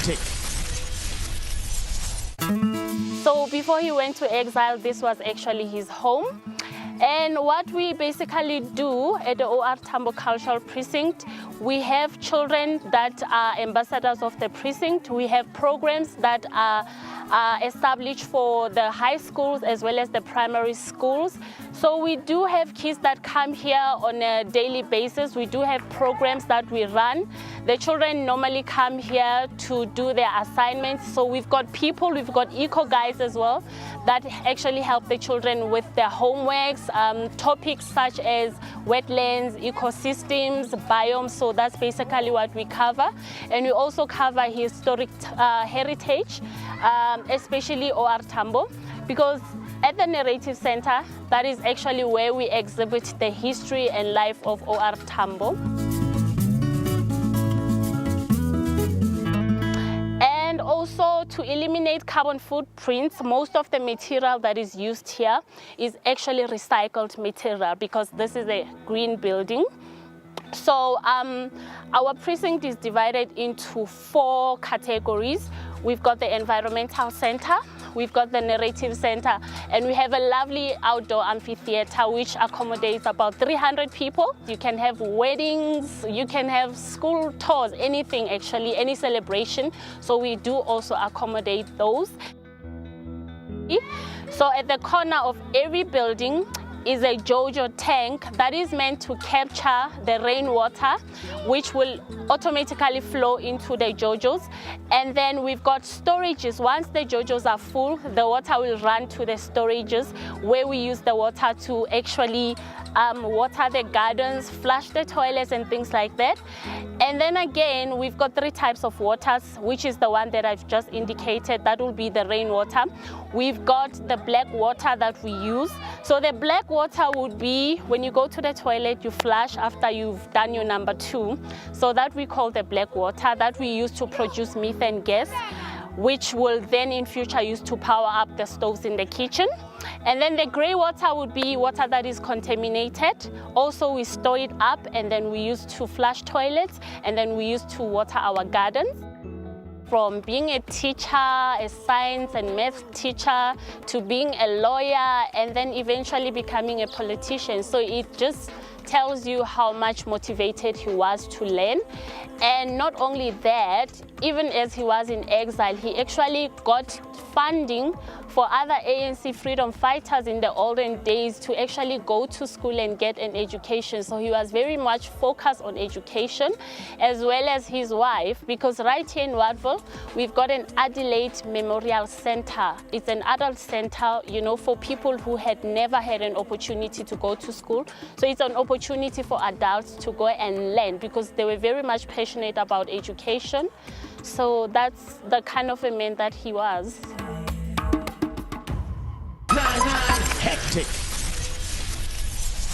Hectic. So before he went to exile, this was actually his home. And what we basically do at the Ortambo Cultural Precinct, we have children that are ambassadors of the precinct. We have programs that are established for the high schools as well as the primary schools. So we do have kids that come here on a daily basis. We do have programs that we run. The children normally come here to do their assignments. So we've got people, we've got eco guides as well that actually help the children with their homeworks, topics such as wetlands, ecosystems, biomes. So that's basically what we cover. And we also cover historic heritage, especially Ortambo, because at the Narrative Center, that is actually where we exhibit the history and life of Ortambo. And also to eliminate carbon footprints, most of the material that is used here is actually recycled material because this is a green building. So our precinct is divided into 4 categories. We've got the environmental center, we've got the narrative center, and we have a lovely outdoor amphitheater which accommodates about 300 people. You can have weddings, you can have school tours, anything actually, any celebration. So we do also accommodate those. So at the corner of every building is a JoJo tank that is meant to capture the rainwater, which will automatically flow into the JoJos. And then we've got storages. Once the JoJos are full, the water will run to the storages where we use the water to actually water the gardens, flush the toilets and things like that. And then again, we've got 3 types of waters, which is the one that I've just indicated. That will be the rainwater. We've got the black water that we use. So the black water would be when you go to the toilet, you flush after you've done your number 2. So that we call the black water that we use to produce methane gas, which will then in future use to power up the stoves in the kitchen. And then the gray water would be water that is contaminated. Also, we store it up and then we use to flush toilets and then we use to water our gardens. From being a teacher, a science and math teacher, to being a lawyer and then eventually becoming a politician. So it just tells you how much motivated he was to learn. And not only that, even as he was in exile, he actually got funding for other ANC freedom fighters in the olden days to actually go to school and get an education. So he was very much focused on education, as well as his wife, because right here in Watville, we've got an Adelaide Memorial Center. It's an adult center, you know, for people who had never had an opportunity to go to school. So it's an opportunity for adults to go and learn because they were very much passionate about education. So that's the kind of a man that he was. Hectic.